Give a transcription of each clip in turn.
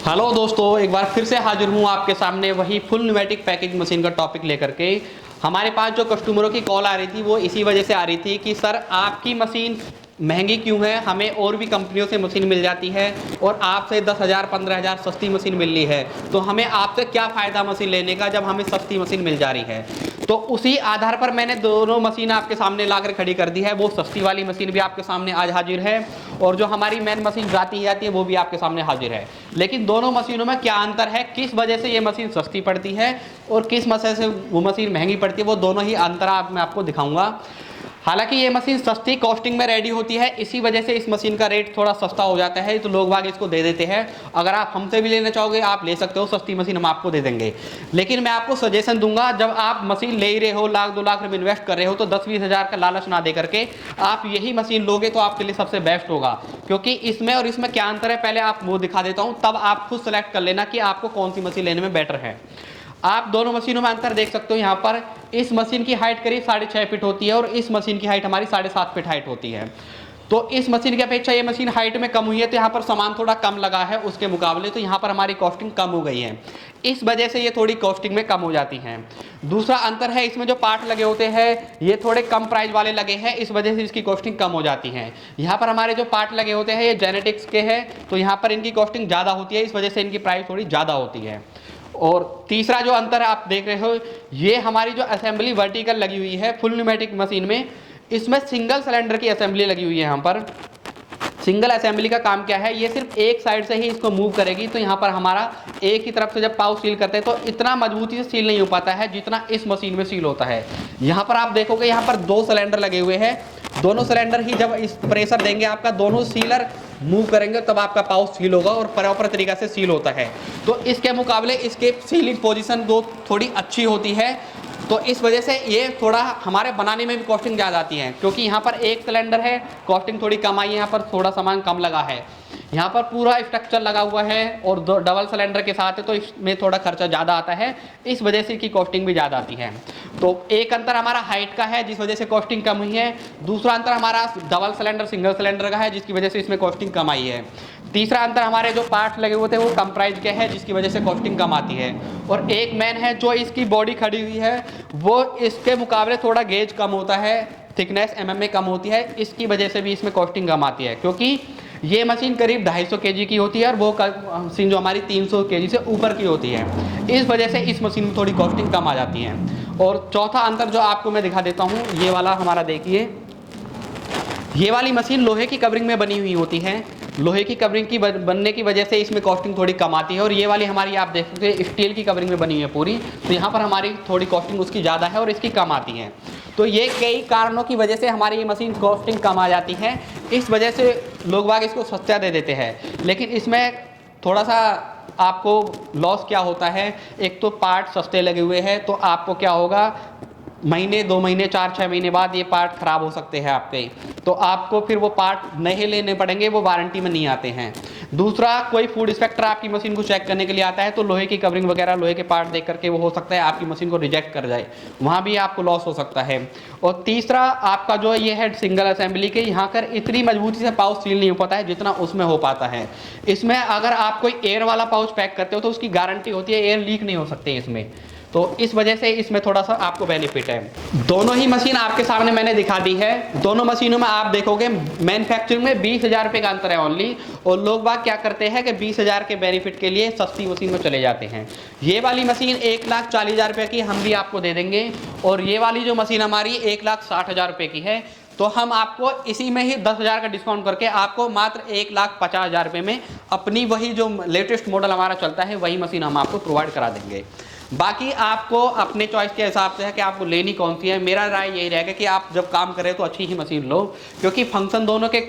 Hello दोस्तों, एक बार फिर से हाजिर हूँ आपके सामने वही फुल न्यूमेटिक पैकेज मशीन का टॉपिक लेकर के। हमारे पास जो कस्टमरों की कॉल आ रही थी वो इसी वजह से आ रही थी कि सर आपकी मशीन महंगी क्यों है, हमें और भी कंपनियों से मशीन मिल जाती है और आपसे 10,000 15,000 सस्ती मशीन मिल रही है, तो हमें आपसे क्या फ़ायदा मशीन लेने का जब हमें सस्ती मशीन मिल जा रही है। तो उसी आधार पर मैंने दोनों मशीन आपके सामने लाकर खड़ी कर दी है। वो सस्ती वाली मशीन भी आपके सामने आज हाजिर है और जो हमारी मेन मशीन जाती है वो भी आपके सामने हाजिर है। लेकिन दोनों मशीनों में क्या अंतर है, किस वजह से ये मशीन सस्ती पड़ती है और किस वजह से वो मशीन महंगी पड़ती है, वो दोनों ही अंतर मैं आपको दिखाऊंगा। हालांकि ये मशीन सस्ती कॉस्टिंग में रेडी होती है, इसी वजह से इस मशीन का रेट थोड़ा सस्ता हो जाता है, तो लोग बाग इसको दे देते हैं। अगर आप हमसे भी लेना चाहोगे आप ले सकते हो, सस्ती मशीन हम आपको दे देंगे। लेकिन मैं आपको सजेशन दूंगा, जब आप मशीन ले ही रहे हो, लाख 2 लाख रुपये इन्वेस्ट कर रहे हो, तो 10-20 हज़ार का लालच ना दे करके आप यही मशीन लोगे तो आपके लिए सबसे बेस्ट होगा। क्योंकि इसमें और इसमें क्या अंतर है पहले आप वो दिखा देता हूँ, तब आप खुद सेलेक्ट कर लेना कि आपको कौन सी मशीन लेने में बेटर है। आप दोनों मशीनों में अंतर देख सकते हो। यहाँ पर इस मशीन की हाइट करीब 6.5 फीट होती है और इस मशीन की हाइट हमारी 7.5 फीट हाइट होती है। तो इस मशीन की अपेक्षा ये मशीन हाइट में कम हुई है, तो यहाँ पर सामान थोड़ा कम लगा है उसके मुकाबले, तो यहाँ पर हमारी कॉस्टिंग कम हो गई है। इस वजह से ये थोड़ी कॉस्टिंग में कम हो जाती हैं। दूसरा अंतर है, इसमें जो पार्ट लगे होते हैं ये थोड़े कम प्राइस वाले लगे हैं, इस वजह से इसकी कॉस्टिंग कम हो जाती है। यहाँ पर हमारे जो पार्ट लगे होते हैं ये जेनेटिक्स के हैं, तो यहाँ पर इनकी कॉस्टिंग ज़्यादा होती है, इस वजह से इनकी प्राइस थोड़ी ज़्यादा होती है। और तीसरा जो अंतर आप देख रहे हो, ये हमारी जो असेंबली वर्टिकल लगी हुई है फुल न्यूमेटिक मशीन में, इसमें सिंगल सिलेंडर की असेंबली लगी हुई है। यहाँ पर सिंगल असेंबली का काम क्या है, ये सिर्फ एक साइड से ही इसको मूव करेगी, तो यहाँ पर हमारा एक ही तरफ से जब पाव सील करते हैं तो इतना मजबूती से सील नहीं हो पाता है जितना इस मशीन में सील होता है। यहाँ पर आप देखोगे यहाँ पर 2 सिलेंडर लगे हुए हैं, दोनों सिलेंडर ही जब इस प्रेशर देंगे आपका दोनों सीलर मूव करेंगे तब आपका पाउच सील होगा और प्रॉपर तरीका से सील होता है। तो इसके मुकाबले इसके सीलिंग पोजीशन दो थोड़ी अच्छी होती है, तो इस वजह से ये थोड़ा हमारे बनाने में भी कॉस्टिंग ज़्यादा आती है। क्योंकि यहाँ पर एक सिलेंडर है, कॉस्टिंग थोड़ी कम आई है, यहाँ पर थोड़ा सामान कम लगा है। यहाँ पर पूरा स्ट्रक्चर लगा हुआ है और डबल सिलेंडर के साथ है, तो इसमें थोड़ा खर्चा ज़्यादा आता है, इस वजह से इसकी कॉस्टिंग भी ज़्यादा आती है। तो एक अंतर हमारा हाइट का है जिस वजह से कॉस्टिंग कम हुई है। दूसरा अंतर हमारा डबल सिलेंडर सिंगल सिलेंडर का है जिसकी वजह से इसमें कॉस्टिंग कम आई है। तीसरा अंतर हमारे जो पार्ट्स लगे हुए थे वो कम प्राइस के हैं जिसकी वजह से कॉस्टिंग कम आती है। और एक मेन है जो इसकी बॉडी खड़ी हुई है वो इसके मुकाबले थोड़ा गेज कम होता है, थिकनेस mm में कम होती है, इसकी वजह से भी इसमें कॉस्टिंग कम आती है। क्योंकि ये मशीन करीब 250 kg की होती है और वो मशीन जो हमारी 300 kg से ऊपर की होती है, इस वजह से इस मशीन में थोड़ी कॉस्टिंग कम आ जाती है। और चौथा अंतर जो आपको मैं दिखा देता हूँ, ये वाला हमारा देखिए, ये वाली मशीन लोहे की कवरिंग में बनी हुई होती है, लोहे की कवरिंग की बनने की वजह से इसमें कॉस्टिंग थोड़ी कम आती है। और ये वाली हमारी आप देख सकते हैं स्टील की कवरिंग में बनी हुई है पूरी, तो यहाँ पर हमारी थोड़ी कॉस्टिंग उसकी ज़्यादा है और इसकी कम आती है। तो ये कई कारणों की वजह से हमारी ये मशीन कॉस्टिंग कम आ जाती है, इस वजह से लोग बाग इसको सस्ता दे देते हैं। लेकिन इसमें थोड़ा सा आपको लॉस क्या होता है, एक तो पार्ट सस्ते लगे हुए हैं, तो आपको क्या होगा, महीने 2 महीने 4-6 महीने बाद ये पार्ट ख़राब हो सकते हैं आपके, तो आपको फिर वो पार्ट नए लेने पड़ेंगे, वो वारंटी में नहीं आते हैं। दूसरा, कोई फूड इंस्पेक्टर आपकी मशीन को चेक करने के लिए आता है तो लोहे की कवरिंग वगैरह लोहे के पार्ट देख करके वो हो सकता है आपकी मशीन को रिजेक्ट कर जाए, वहाँ भी आपको लॉस हो सकता है। और तीसरा, आपका जो ये है सिंगल असेंबली के, यहाँ पर इतनी मजबूती से पाउच सील नहीं हो पाता है जितना उसमें हो पाता है। इसमें अगर आप कोई एयर वाला पाउच पैक करते हो तो उसकी गारंटी होती है, एयर लीक नहीं हो सकती इसमें, तो इस वजह से इसमें थोड़ा सा आपको बेनिफिट है। दोनों ही मशीन आपके सामने मैंने दिखा दी है। दोनों मशीनों में आप देखोगे मैन्युफैक्चरिंग में 20,000 रुपये का अंतर है ओनली, और लोग बाग क्या करते हैं कि 20,000 के बेनिफिट के लिए सस्ती मशीन में चले जाते हैं। ये वाली मशीन 1,40,000 रुपये की हम भी आपको दे देंगे, और ये वाली जो मशीन हमारी 1,60,000 रुपये की है, तो हम आपको इसी में ही 10,000 का डिस्काउंट करके आपको मात्र 1,50,000 रुपये में अपनी वही जो लेटेस्ट मॉडल हमारा चलता है वही मशीन हम आपको प्रोवाइड करा देंगे। बाकी आपको अपने चॉइस के हिसाब से है कि आपको लेनी कौन सी है। मेरा राय यही रहेगा कि आप जब काम करें तो अच्छी ही मशीन लो, क्योंकि फंक्शन दोनों के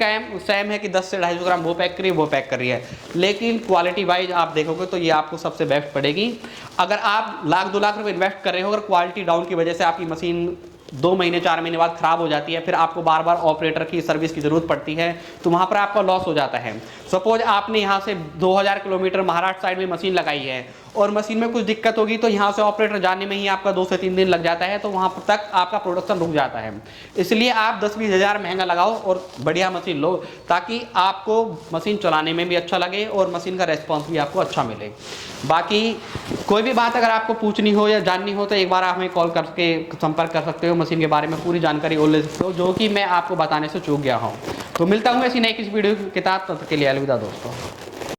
सेम है कि 10 से 250 ग्राम वो पैक करी वो पैक कर रही है, लेकिन क्वालिटी वाइज आप देखोगे तो ये आपको सबसे बेस्ट पड़ेगी। अगर आप लाख 2 लाख रुपये इन्वेस्ट कर रहे हो, अगर क्वालिटी डाउन की वजह से आपकी मशीन 2 महीने 4 महीने बाद ख़राब हो जाती है, फिर आपको बार बार ऑपरेटर की सर्विस की ज़रूरत पड़ती है, तो वहाँ पर आपका लॉस हो जाता है। सपोज आपने यहाँ से 2000 किलोमीटर महाराष्ट्र साइड में मशीन लगाई है और मशीन में कुछ दिक्कत होगी तो यहाँ से ऑपरेटर जाने में ही आपका 2 से 3 दिन लग जाता है, तो वहाँ तक आपका प्रोडक्शन रुक जाता है। इसलिए आप 10-20 हज़ार महंगा लगाओ और बढ़िया मशीन लो, ताकि आपको मशीन चलाने में भी अच्छा लगे और मशीन का रेस्पॉन्स भी आपको अच्छा मिले। बाकी कोई भी बात अगर आपको पूछनी हो या जाननी हो तो एक बार आप हमें कॉल करके संपर्क कर सकते हो, मशीन के बारे में पूरी जानकारी और ले सकते हो जो कि मैं आपको बताने से चूक गया हूँ। तो मिलता हूँ ऐसी नई किसी वीडियो के साथ, तब तक के लिए अलविदा दोस्तों।